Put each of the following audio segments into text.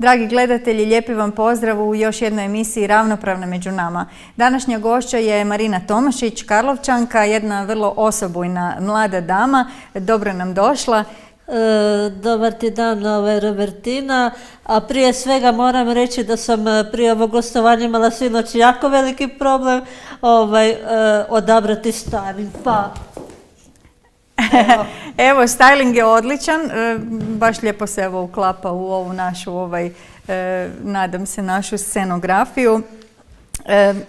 Dragi gledatelji, lijepi vam pozdrav u još jednoj emisiji Ravnopravna među nama. Današnja gošća je Marina Tomašić, Karlovčanka, jedna vrlo osobujna mlada dama. Dobro nam došla. Dobar ti dan, Robertina. A prije svega moram reći da sam prije ovog gostovanja imala sinoć jako veliki problem odabrati styling. Pa Evo, styling je odličan, baš lijepo se uklapa u ovu našu, nadam se, našu scenografiju.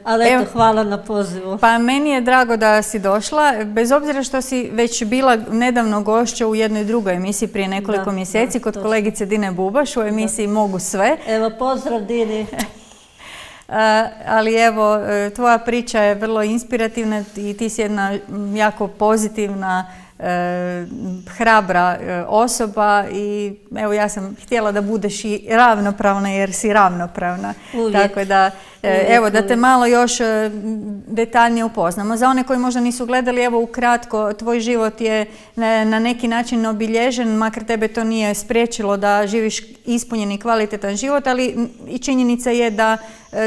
Ali eto, hvala na pozivu. Pa meni je drago da si došla, bez obzira što si već bila nedavno gošća u jednoj drugoj emisiji prije nekoliko mjeseci kod kolegice Dine Bubaš u emisiji Mogu sve. Evo, pozdrav Dini. Ali evo, tvoja priča je vrlo inspirativna i ti si jedna jako pozitivna, hrabra osoba i evo, ja sam htjela da budeš i ravnopravna jer si ravnopravna. Uvijek. Tako da, evo, da te malo još detaljnije upoznamo. Za one koji možda nisu gledali, evo, ukratko, tvoj život je na neki način obilježen, makar tebe to nije spriječilo da živiš ispunjen i kvalitetan život, ali i činjenica je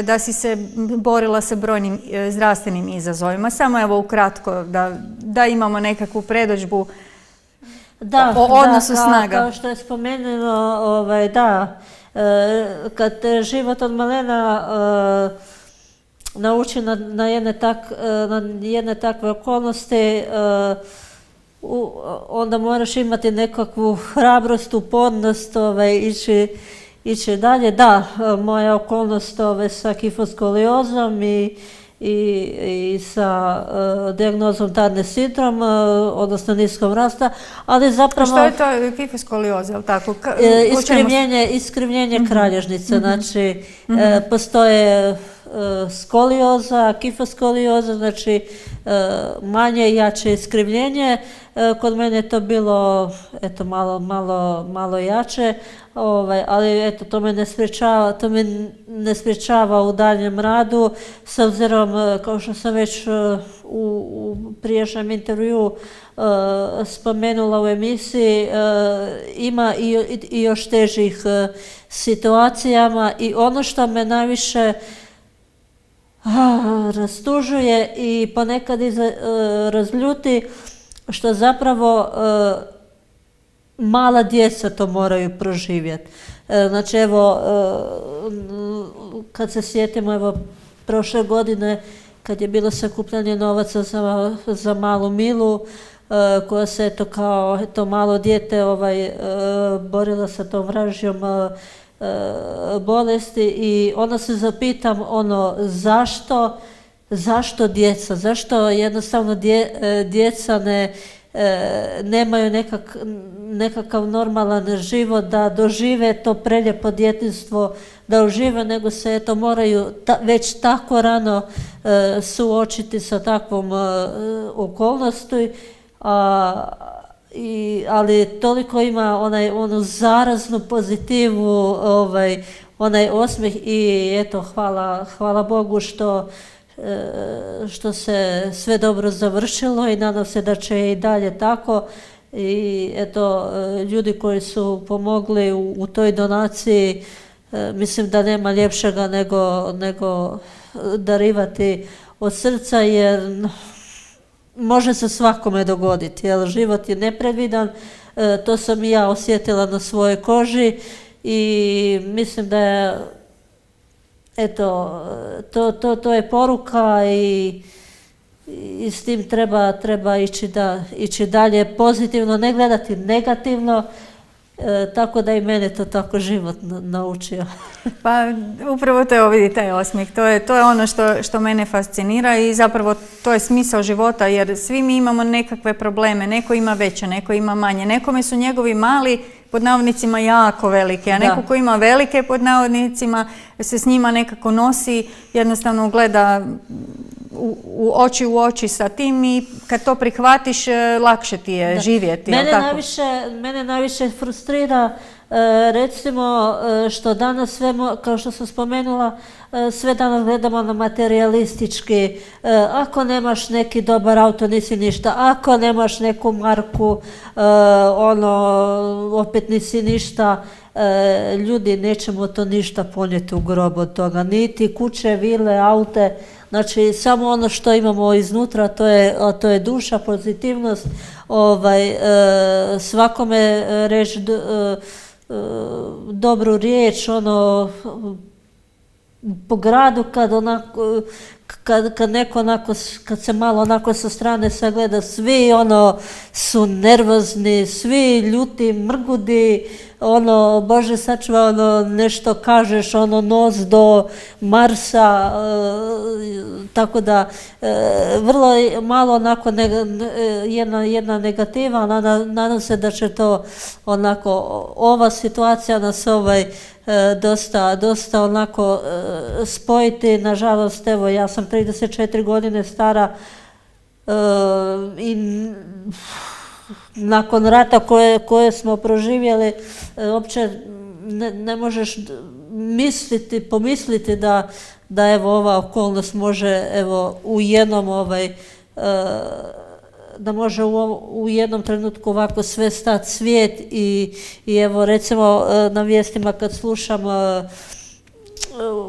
da si se borila sa brojnim zdravstvenim izazovima. Samo evo ukratko da imamo nekakvu predodžbu o odnosu snaga. Kao što je spomenuo, kad te život od malena nauči na jedne takve okolnosti, onda moraš imati nekakvu hrabrost, upornost, ići dalje. Da, moja okolnost sa kifoskoliozom i sa dijagnozom Turner sindrom, odnosno niskog rasta, ali zapravo... A što je to kifoskoliozа, je li tako? Iskrivljenje kralježnice, znači postoje skolioza, kifoskolioza, znači manje i jače iskrivljenje. Kod mene je to bilo malo jače, ali eto, to me ne sprječava u daljem radu, s obzirom, kao što sam već u prijašnjem intervjuu spomenula u emisiji, ima i još težih situacijama i ono što me najviše rastužuje i ponekad razljuti, što zapravo mala djeca to moraju proživjeti. Znači, evo, kad se sjetimo, evo, prošle godine, kad je bilo sakupljanje novaca za malu Milu, koja se kao malo dijete borila sa tom vražjom bolesti, i onda se zapitam zašto djeca, zašto jednostavno djeca nemaju nekakav normalan život, da dožive to prelijepo djetinjstvo, da užive, nego se moraju već tako rano suočiti sa takvom okolnosti, ali toliko ima onu zaraznu pozitivu, onaj osmijeh, i eto, hvala Bogu što se sve dobro završilo i nadam se da će i dalje tako. I eto, ljudi koji su pomogli u toj donaciji, mislim da nema ljepšega nego darivati od srca, jer može se svakome dogoditi, jer život je nepredvidan. To sam i ja osjetila na svojoj koži i mislim da je, eto, to je poruka i s tim treba ići dalje pozitivno, ne gledati negativno, tako da i mene to tako život naučio. Pa upravo to je, vidi, taj osmijeh. To je ono što mene fascinira i zapravo to je smisao života, jer svi mi imamo nekakve probleme. Neko ima veće, neko ima manje. Nekome su njegovi mali, pod navodnicima, jako velike, a neko ko ima velike, pod navodnicima, se s njima nekako nosi, jednostavno gleda u oči sa tim i kad to prihvatiš, lakše ti je živjeti. Mene najviše frustrira Recimo, što danas sve, kao što sam spomenula, sve danas gledamo na materialistički. Ako nemaš neki dobar auto, nisi ništa. Ako nemaš neku marku, opet nisi ništa. Ljudi, nećemo to ništa ponijeti u grob od toga. Niti kuće, vile, aute. Znači, samo ono što imamo iznutra, to je duša, pozitivnost. Svakome reći dobru riječ, po gradu kad neko onako, kad se malo onako sa strane sagleda, svi su nervozni, svi ljuti, mrgudi, Bože sačuva, nešto kažeš, nos do Marsa, tako da vrlo malo onako jedna negativa, nadam se da će to onako, ova situacija nas dosta onako spojiti. Nažalost, evo, ja sam 34 godine stara i nakon rata koje smo proživjeli, uopće ne možeš pomisliti da evo ova okolnost može evo u jednom da može u jednom trenutku ovako sve stati svijet i evo recimo na vijestima kad slušam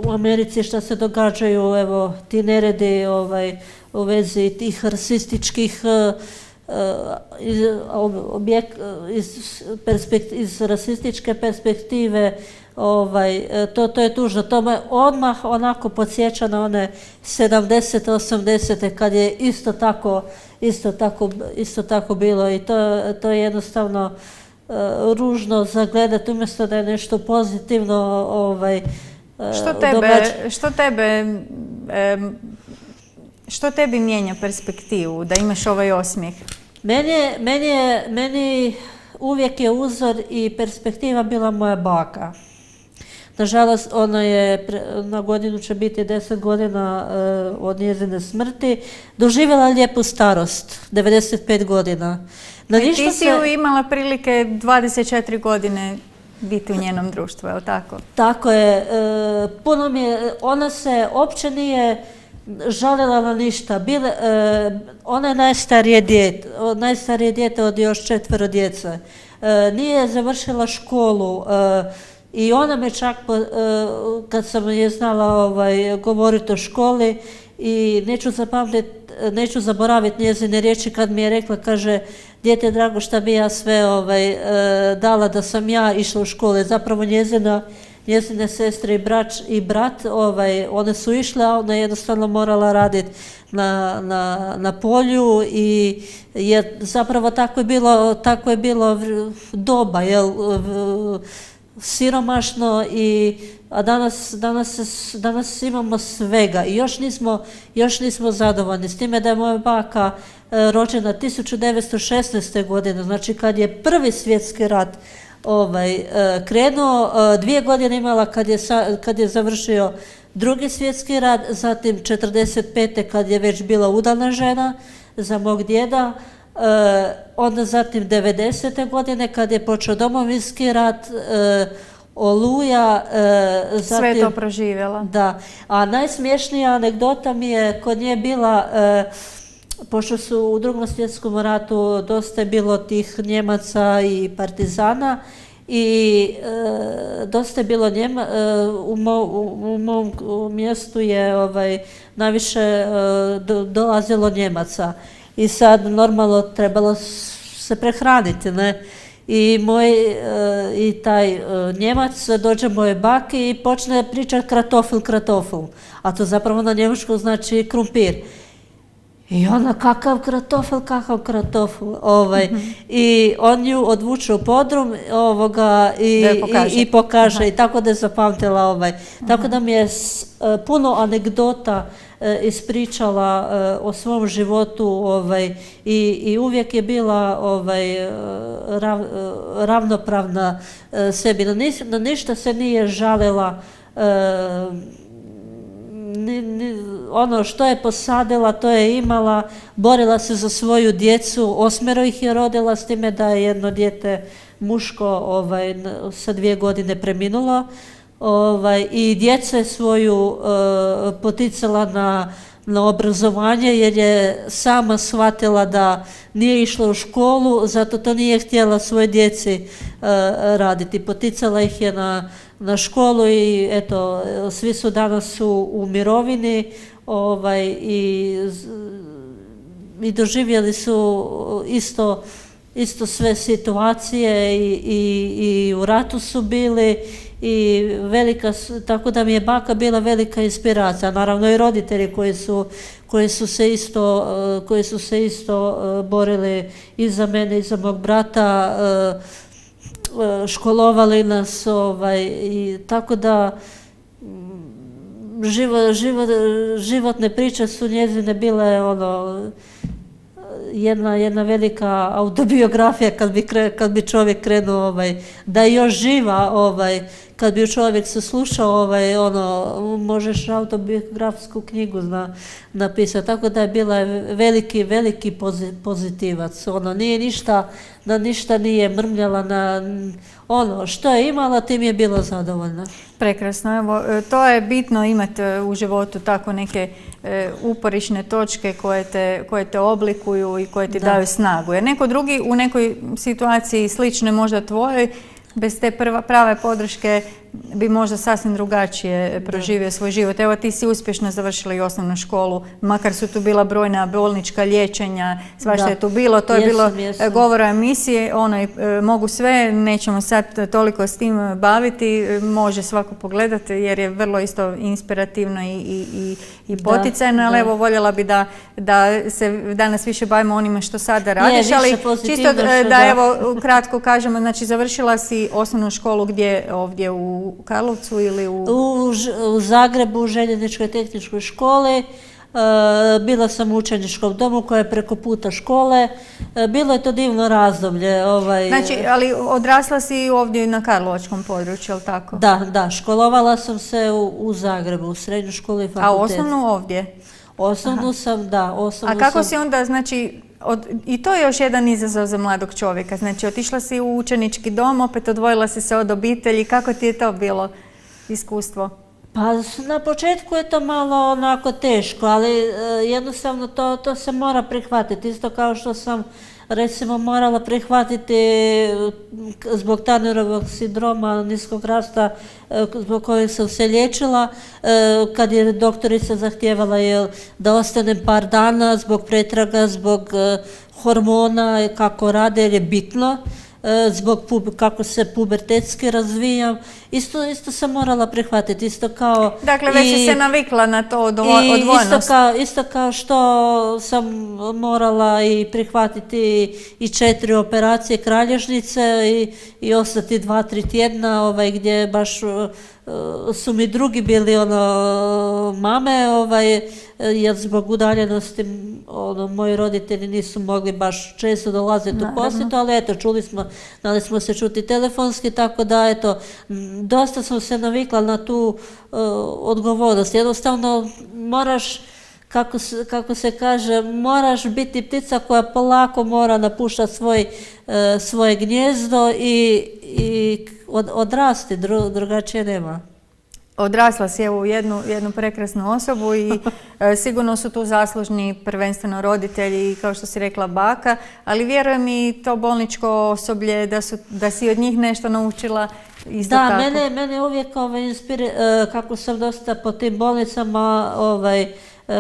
u Americi što se događaju, evo ti neredi u vezi tih rasističkih iz rasističke perspektive, to je tužno. To me odmah onako podsjeća na one 70. 80. kad je isto tako bilo i to je jednostavno ružno zagledati umjesto da je nešto pozitivno Što tebi mijenja perspektivu, da imaš ovaj osmijeh? Meni uvijek je uzor i perspektiva bila moja baka. Nažalost, ona je, na godinu će biti 10 godina od njezine smrti, doživjela lijepu starost, 95 godina. I ti si imala prilike 24 godine biti u njenom društvu, je li tako? Tako je. Puno mi je, ona se uopće nije žalila na ništa. Ona je najstarije dijete od još 4 djece. Nije završila školu i ona me čak, kad sam je znala govoriti o školi, i neću zaboraviti njezine riječi kad mi je rekla, kaže, dijete drago šta bi ja sve dala da sam ja išla u škole. Zapravo njezine sestre i brat, one su išle, a ona je jednostavno morala raditi na polju i zapravo tako je bilo doba, siromašno, a danas imamo svega i još nismo zadovoljni. S time da je moja baka rođena 1916. godine, znači kad je Prvi svjetski rat krenuo, 2 godine imala kad je završio Drugi svjetski rat, zatim 1945. kad je već bila udana žena za mog djeda, onda zatim 90. godine kad je počeo Domovinski rat, Oluja, sve to proživjela. Da, a najsmješnija anegdota mi je kod nje bila, pošto su u Drugom svjetskom ratu dosta je bilo tih Njemaca i partizana i dosta je bilo u mom mjestu je najviše dolazilo Njemaca i sad normalno trebalo se prehraniti, ne? I taj Njemac dođe moje baki i počne pričati kratofel, a to zapravo na njemačkom znači krumpir. I ona, kakav kratofel, i on ju odvuče u podrum i pokaže, i tako da je zapamtila Tako da mi je puno anegdota ispričala o svom životu i uvijek je bila ravnopravna sebi. Na ništa se nije žalila, ono što je posadila, to je imala, borila se za svoju djecu, 8 ih je rodila, s time da je jedno dijete muško sa 2 godine preminulo. I djece svoju poticala na obrazovanje jer je sama shvatila da nije išla u školu, zato to nije htjela svoje djeci raditi. Poticala ih je na školu i eto, svi su danas u mirovini i doživjeli su isto sve situacije i u ratu su bili i tako da mi je baka bila velika inspiracija. Naravno i roditelji koji su se isto borili i za mene i za mog brata, školovali nas i tako da životne priče su njezine bile jedna velika autobiografija kad bi čovjek krenuo da je još živa, kad bi čovjek se slušao, možeš autobiografsku knjigu napisati. Tako da je bila veliki pozitivac. Ništa nije mrmljala na što je imala, tim je bilo zadovoljna. Prekrasno, evo, to je bitno imati u životu tako neke uporišne točke koje te oblikuju i koje ti daju snagu. Jer neko drugi u nekoj situaciji sličnoj možda tvojoj, bez te prave podrške bi možda sasvim drugačije proživio svoj život. Evo, ti si uspješno završila i osnovnu školu, makar su tu bila brojna bolnička liječenja, svašta je tu bilo, to je bilo govora o emisiji, mogu sve, nećemo sad toliko s tim baviti, može svako pogledati jer je vrlo isto inspirativno i poticajno, ali evo, voljela bi da se danas više bavimo onime što sada radiš, ali čisto da evo kratko kažemo, znači završila si osnovnu školu gdje, ovdje u Karlovcu ili u Zagrebu, u Željezničkoj tehničkoj školi. Bila sam u učeničkom domu koja je preko puta škole. Bilo je to divno razdoblje. Znači, ali odrasla si ovdje na karlovačkom području, je li tako? Da, školovala sam se u Zagrebu, u srednju školu i fakultet. A osnovnu ovdje? Osnovnu sam, da. A kako si onda, znači, i to je još jedan izazov za mladog čovjeka. Znači, otišla si u učenički dom, opet odvojila si se od obitelji. Kako ti je to bilo iskustvo? Pa na početku je to malo onako teško, ali jednostavno to se mora prihvatiti. Isto kao što sam recimo morala prihvatiti zbog Turnerovog sindroma niskog rasta zbog kojeg sam se liječila, kad je doktorica zahtijevala da ostanem par dana zbog pretraga, zbog hormona kako rade jer je bitno, zbog kako se pubertetski razvijam. Isto sam morala prihvatiti, isto kao... Dakle, već si se navikla na to odvojnost. Isto kao što sam morala i prihvatiti i 4 operacije kralježnice i ostati 2-3 tjedna gdje baš su mi drugi bili mame, jer zbog udaljenosti moji roditelji nisu mogli baš često dolaziti u posjetu, ali eto, dali smo se čuti telefonski, tako da eto, dosta sam se navikla na tu odgovornost. Jednostavno moraš, kako se kaže, moraš biti ptica koja polako mora napuštati svoje gnijezdo i odrasti, drugačije nema. Odrasla si u jednu prekrasnu osobu i sigurno su tu zaslužni prvenstveno roditelji i kao što si rekla baka, ali vjerujem i to bolničko osoblje da si od njih nešto naučila isto tako. Da, mene uvijek kako sam dosta po tim bolnicama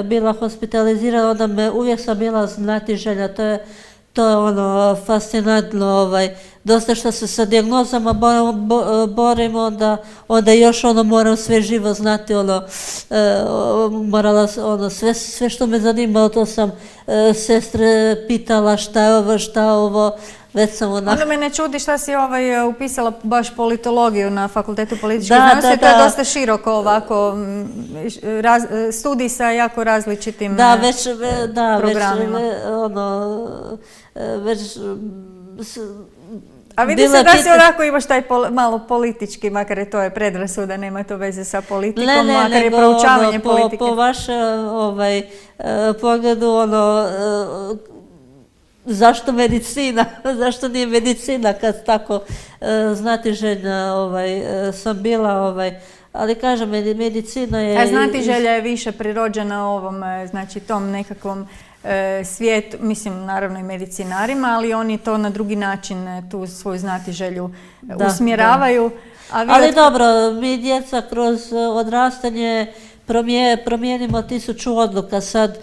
bila hospitalizirana, onda uvijek sam bila znatiželja, to je fascinantno, dosta što se sa dijagnozama borim, onda još moram sve živo znati, morala, sve što me zanimalo, to sam sestre pitala šta je ovo, već sam Onda me ne čudi šta si upisala baš politologiju na Fakultetu političkih znanosti, to je dosta široko ovako, studij sa jako različitim programima. A vidi se da si onako imaš taj malo politički, makar je to predrasuda, nema to veze sa politikom, makar je proučavanje politike. Po vašem pogledu, zašto medicina, zašto nije medicina kad tako znatiželjna sam bila, ali kažem, medicina je... A znatiželja je više prirođena ovom, znači tom nekakvom svijetu, mislim naravno i medicinarima, ali oni to na drugi način tu svoju znatiželju usmjeravaju. Da. Ali dobro, mi djeca kroz odrastanje promijenimo 1000 odluka. Sad,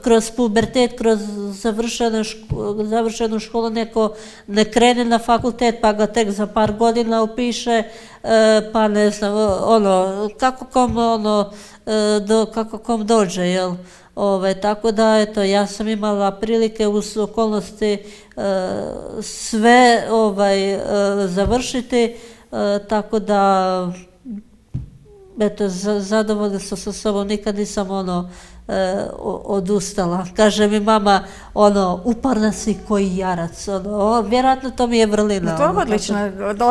kroz pubertet, kroz završenu školu neko ne krene na fakultet pa ga tek za par godina upiše, pa ne znam, kako kom dođe, jel? Tako da, eto, ja sam imala prilike uz okolnosti sve završiti, tako da eto, zadovoljna sam sa sobom, nikad nisam odustala. Kaže mi mama, uporna si koji jarac, vjerojatno to mi je vrlina. To je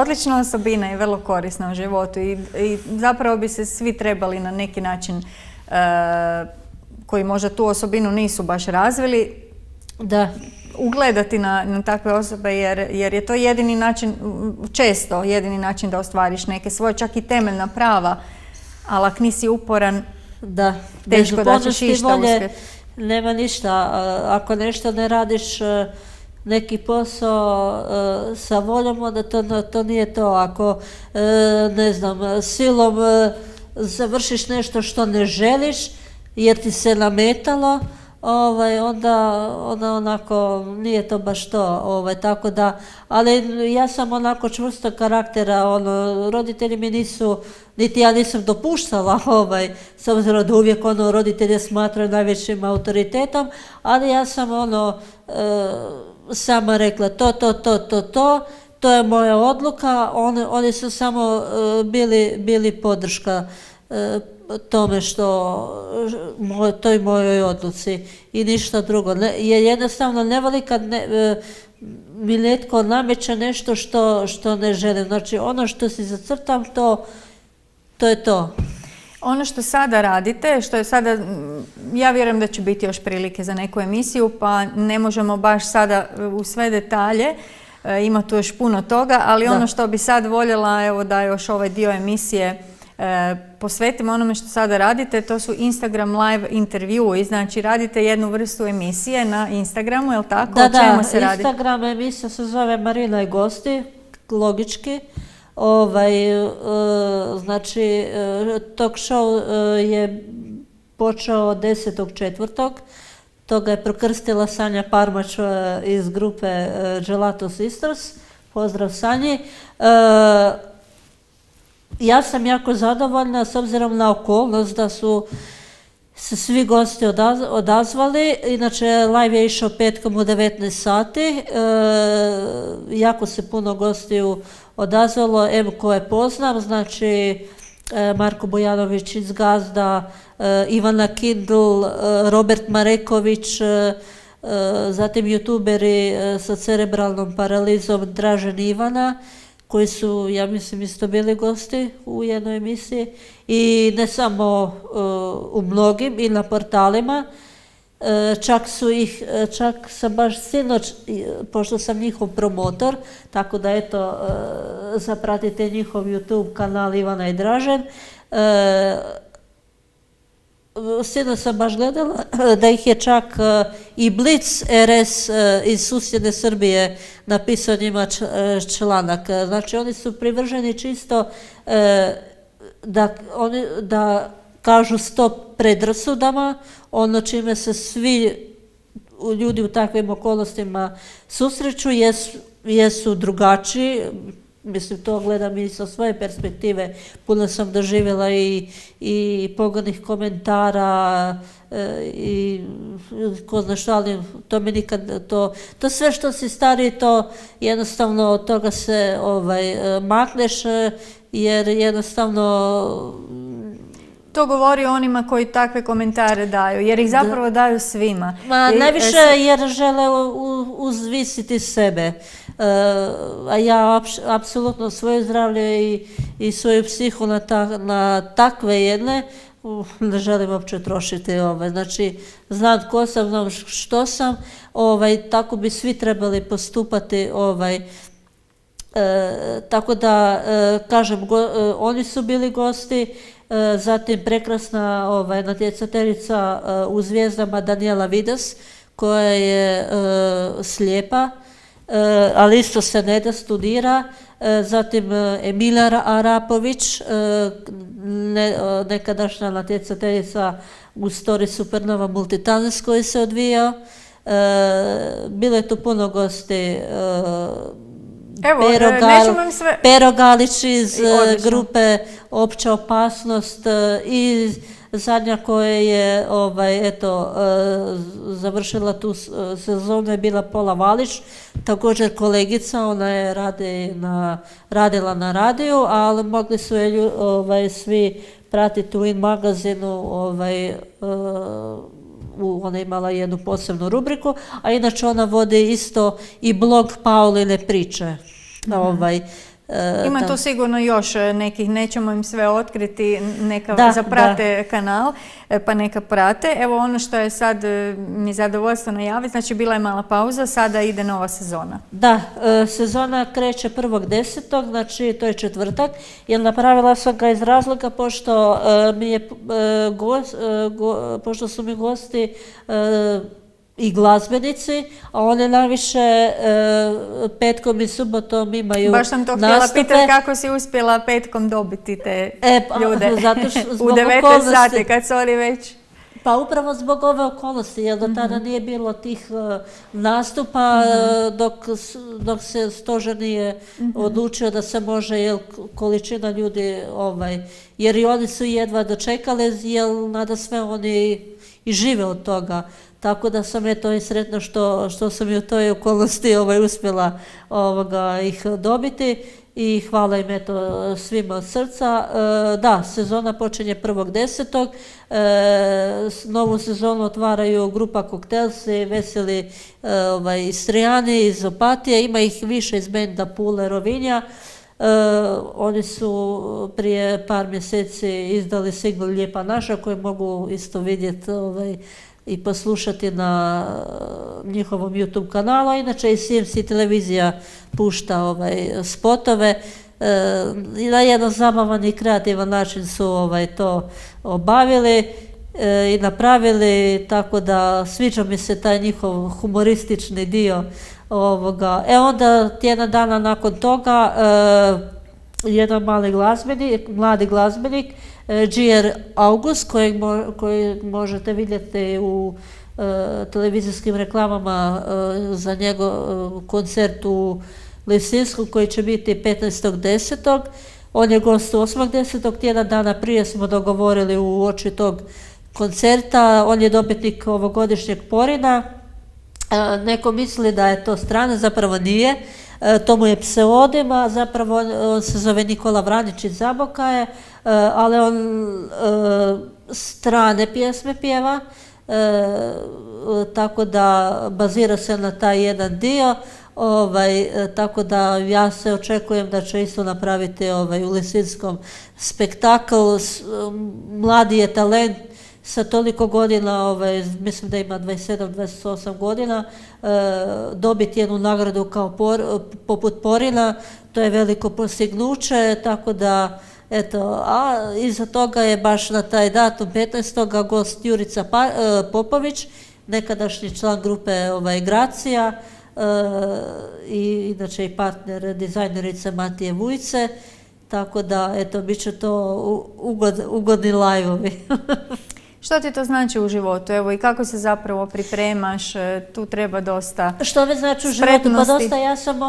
odlična osobina i vrlo korisna u životu i zapravo bi se svi trebali na neki način koji možda tu osobinu nisu baš razvili, ugledati na takve osobe jer je to jedini način, često jedini način da ostvariš neke svoje, čak i temeljna prava, ali ako nisi uporan, teško da ćeš išta uspjeti. Nema ništa, ako nešto ne radiš, neki posao sa voljom, onda to nije to. Ako, ne znam, silom završiš nešto što ne želiš, jer ti se nametalo, onda onako nije to baš to, tako da, ali ja sam onako čvrstog karaktera, roditelji mi nisu, niti ja nisam dopuštala, s obzirom da uvijek roditelje smatraju najvećim autoritetom, ali ja sam sama rekla to je moja odluka, oni su samo bili podrška tome toj mojoj odluci i ništa drugo. Je jednostavno ne voli kad mi netko nameće nešto što ne želim. Znači ono što si zacrtam, to je to. Ono što sada radite, što je sada, ja vjerujem da će biti još prilike za neku emisiju, pa ne možemo baš sada u sve detalje, ima tu još puno toga, ali ono što bi sad voljela, evo da još ovaj dio emisije posvetimo onome što sada radite, to su Instagram live intervjui, znači radite jednu vrstu emisije na Instagramu, je li tako? O čemu se radi? Instagram emisija se zove Marina i gosti, logički. Znači, talk show je počeo 10.4. To ga je prokrstila Sanja Parmač iz grupe Gelato Sisters. Pozdrav Sanji. Ja sam jako zadovoljna s obzirom na okolnost da su se svi gosti odazvali. Inače, live je išao petkom u 19 sati. Jako se puno gostiju odazvalo, koje poznam, znači Marko Bojanović iz Gazda, Ivana Kindl, Robert Mareković, zatim youtuberi sa cerebralnom paralizom Dražen i Ivana, koji su, ja mislim, isto bili gosti u jednoj emisiji i ne samo u mnogim i na portalima. Čak sam baš sinoć, pošto sam njihov promotor, tako da eto, zapratite njihov YouTube kanal Ivana i Dražen. Sinoć sam baš gledala da ih je čak i Blic RS iz susjedne Srbije napisao njima članak. Znači oni su privrženi čisto da kažu stop predrasudama, ono čime se svi ljudi u takvim okolnostima susreću jesu drugačiji. Mislim, to gledam i sa svoje perspektive. Puno sam doživjela i pogodnih komentara i ko zna što, ali to mi nikad, to sve što si stariji, to jednostavno od toga se makneš, jer jednostavno... To govori o onima koji takve komentare daju, jer ih zapravo daju svima. Najviše jer žele uzvisiti sebe. A ja apsolutno svoje zdravlje i svoju psihu na takve jedne ne želim uopće trošiti. Znači, znam tko sam, znam što sam, tako bi svi trebali postupati. Tako da, kažem, oni su bili gosti, zatim prekrasna natjecateljica u Zvijezdama Daniela Vidas, koja je slijepa, ali isto se ne da studira. Zatim Emilija Arapović, nekadašnja natjecateljica u Story Supernova Multitalents koji se odvijao. Bilo je tu puno gosti. Pero Galić iz grupe Opća opasnost i zadnja koja je završila tu sezonu je bila Pola Valić, također kolegica, ona je radila na radiju, ali mogli su je svi pratiti u In magazinu, ona je imala jednu posebnu rubriku, a inače ona vodi isto i blog Pauline priče. Ima tu sigurno još nekih, nećemo im sve otkriti, neka zaprate kanal, pa neka prate. Evo ono što je sad mi zadovoljstvo najaviti, znači bila je mala pauza, sada ide nova sezona. Da, sezona kreće 1.10., znači to je četvrtak, jer napravila sam ga iz razloga pošto su mi gosti i glazbenici, a one najviše petkom i subotom imaju nastupe. Baš sam to htjela pitati kako si uspjela petkom dobiti te ljude u 19 sati kad su oni već... Pa upravo zbog ove okolnosti, jer do tada nije bilo tih nastupa dok se stožer nije odlučio da se može, jer količina ljudi, jer i oni su jedva dočekali, jer nada sve oni i žive od toga. Tako da sam i sretna što sam i u toj okolnosti uspjela ih dobiti i hvala im svima od srca. Da, sezona počinje 1.10. Novu sezonu otvaraju grupa Koktelsi, veseli Istrijani iz Opatije, ima ih više iz benda Pule Rovinja. Oni su prije par mjeseci izdali single Lijepa naša koji mogu isto vidjeti i poslušati na njihovom YouTube kanalu. Inače i CMC televizija pušta spotove i na jedan zabavan i kreativan način su to obavili i napravili, tako da sviđa mi se taj njihov humoristični dio. Onda tjedan dana nakon toga jedan mladi glazbenik GR August, kojeg možete vidjeti u televizijskim reklamama za njegov koncert u Lisinsku koji će biti 15.10. On je gost 8.10. Tjedan dana prije smo dogovorili u oči tog koncerta. On je dobitnik ovogodišnjeg Porina. Neko misli da je to strana, zapravo nije. To mu je pseudonim, a zapravo on se zove Nikola Vranić iz Zabokaje, ali on strane pjesme pjeva, tako da bazira se na taj jedan dio, tako da ja se očekujem da će isto napraviti u Lisinskom spektakl. Mladi je talent sa toliko godina, mislim da ima 27-28 godina, dobiti jednu nagradu kao poput Porina, to je veliko postignuće, tako da, eto, a iza toga je baš na taj datum 15. gost Jurica Popović, nekadašnji član grupe Gracija, i inače i partner dizajnerice Matije Vujce, tako da, eto, bit će to ugodni live-ovi. Što ti to znači u životu? Evo, i kako se zapravo pripremaš? Tu treba dosta Što mi znači u životu? Pa dosta, ja sam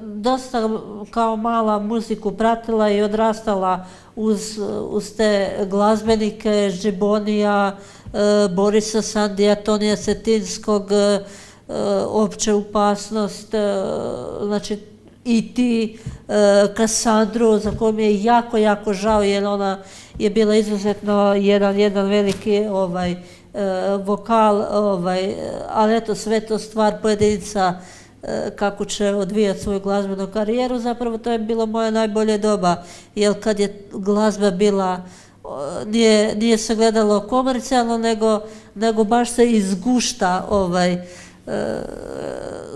dosta kao mala muziku pratila i odrastala uz te glazbenike, Žibonija, Borisa Sandija, Tonija Cetinskog, Opća opasnost, znači i ti Kasandru, za koju mi je jako, jako žao, jer ona je bila izuzetno jedan veliki vokal, ali eto, sve to stvar pojedinca kako će odvijati svoju glazbenu karijeru. Zapravo to je bilo moje najbolje doba, jer kad je glazba bila nije se gledalo komercijalno, nego baš se izgušta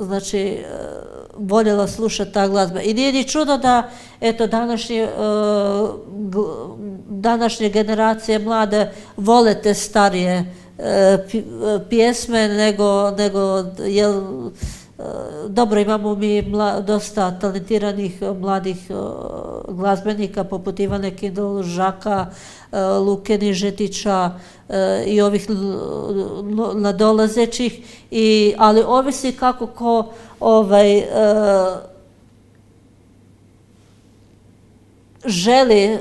znači voljela slušati ta glazba. I nije ni čudo da eto današnje generacije mlade vole te starije pjesme nego jel dobro, imamo mi dosta talentiranih mladih glazbenika poput Ivane Kindl, Žaka, Luke Nižetića i ovih nadolazećih, ali ovisi kako ko želi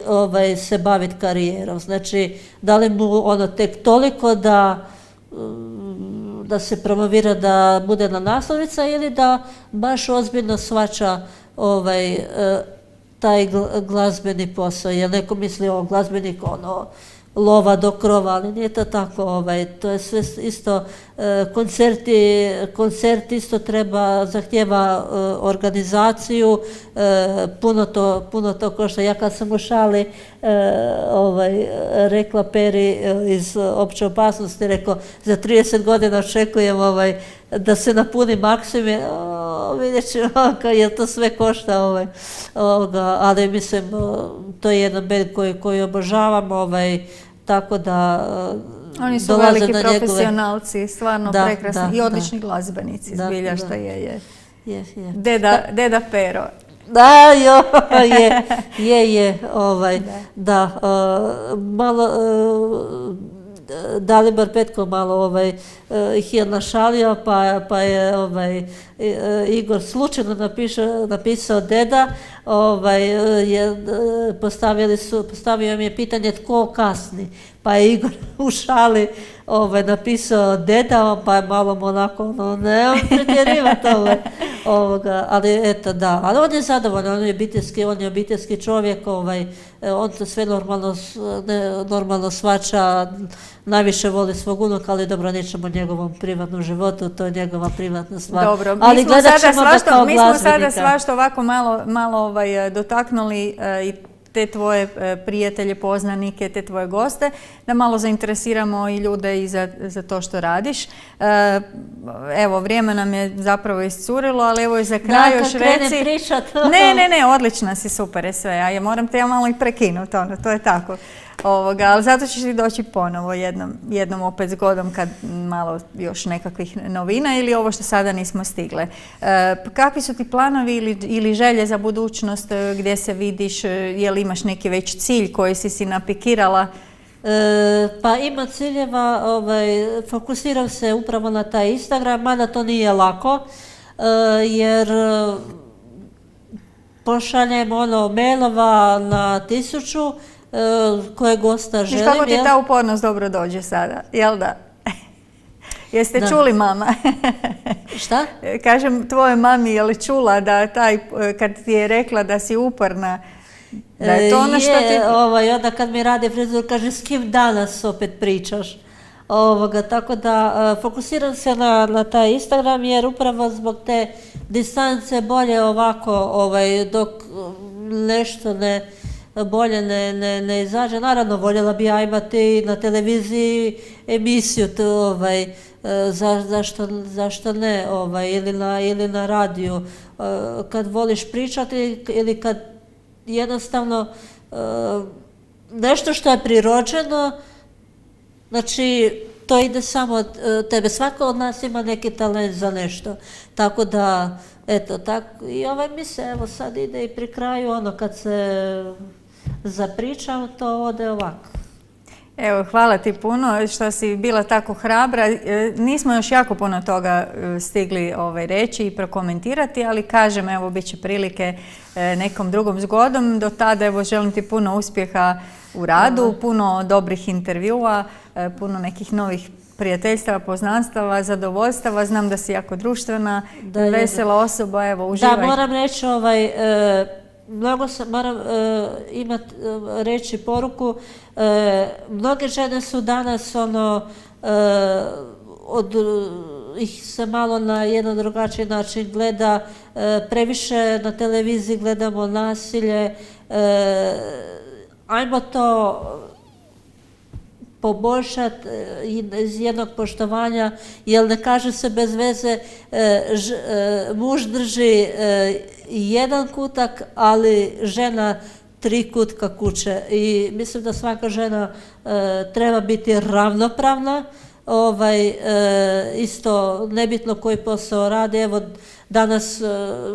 se baviti karijerom. Znači, da li mu ono tek toliko da se promovira da bude na naslovnica ili da baš ozbiljno shvaća taj glazbeni posao. Jer neko misli o glazbenik lova do krova, ali nije to tako. To je sve isto, koncert isto zahtjeva organizaciju, puno to košta. Ja kad sam u šali rekla Peri iz Opće opasnosti, rekao za 30 godina očekujem da se napuni Maksim, vidjet ću jer to sve košta, ali mislim to je jedan band koji obožavam, tako da oni su veliki profesionalci, stvarno prekrasni i odlični glazbenici, zbilja što je. Deda Pero. Da, da, malo, Dalibor Petko malo ih je našalio, pa je Igor slučajno napisao Deda, postavio mi je pitanje tko kasni, pa je Igor u šali napisao Deda, pa je malo onako, ne pretjerivati ali eto da, ali on je zadovoljan, on je obiteljski čovjek, on to sve normalno shvaća, najviše voli svog unuka, ali dobro, nećemo o njegovom privatnom životu, to je njegova privatna stvar. Dobro, ali mi smo sada svašta ovako malo dotaknuli i te tvoje prijatelje, poznanike, te tvoje goste, da malo zainteresiramo i ljude i za to što radiš. Evo, vrijeme nam je zapravo iscurilo, ali evo i za kraj još reci... Ne, odlična si, super je sve. Ja moram te malo i prekinuti, to je tako. Ali zato ćeš ti doći ponovo jednom opet zgodom kad malo još nekakvih novina ili ovo što sada nismo stigle. Kakvi su ti planovi ili želje za budućnost, gdje se vidiš, je li imaš neki već cilj koji si napikirala? Pa ima ciljeva, fokusiram se upravo na taj Instagram, mada to nije lako, jer pošaljem mailova na 1000 koje gosta želim. I kako ti ta upornost dobro dođe sada, jel da? Jeste čuli, mama? Šta? Kažem, tvoje mami je li čula da kad ti je rekla da si uporna, da je to ono što ti... Onda kad mi radi frizur, kaže s kim danas opet pričaš? Tako da fokusiram se na taj Instagram jer upravo zbog te distance bolje ovako dok nešto bolje ne izađe. Naravno, voljela bi ja imati na televiziji emisiju, zašto ne, ili na radiju. Kad voliš pričati ili kad jednostavno nešto što je prirođeno, znači to ide samo od tebe. Svako od nas ima neki talent za nešto. Tako da, eto, tako, i mi se, evo sad ide i pri kraju, kad se zapričam, to ode ovako. Evo, hvala ti puno što si bila tako hrabra. Nismo još jako puno toga stigli reći i prokomentirati, ali kažem, evo, bit će prilike nekom drugom zgodom. Do tada, evo, želim ti puno uspjeha u radu, puno dobrih intervjua, puno nekih novih prijateljstava, poznanstava, zadovoljstava. Znam da si jako društvena, vesela osoba, evo, uživaj. Da, moram reći, moram reći poruku, mnoge žene su danas ih se malo na jedan drugačiji način gleda, previše na televiziji gledamo nasilje, ajmo to poboljšati iz jednog poštovanja, jer ne kaže se bez veze muž drži jedan kutak, ali žena 3 kutka kuće. I mislim da svaka žena treba biti ravnopravna, isto nebitno koji posao radi. Evo danas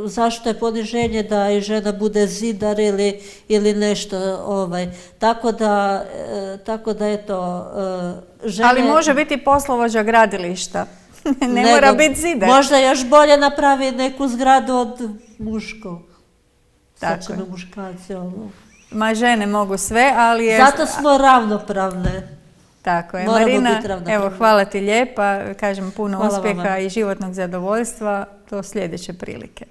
zašto je poniženje da i žena bude zidar ili nešto, tako da eto žene... Ali može biti poslovođa gradilišta. Ne mora biti zidar. Možda još bolje napravi neku zgradu od muško. Sad ćemo muškarci Ma žene mogu sve, ali... Zato smo ravnopravne. Tako je. Moramo Marina, evo, hvala ti lijepa, kažem puno hvala uspjeha vama. I životnog zadovoljstva do sljedeće prilike.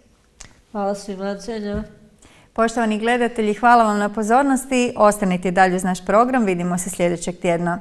Hvala svima, cijenjena. Poštovani gledatelji, hvala vam na pozornosti. Ostanite dalje uz naš program, vidimo se sljedećeg tjedna.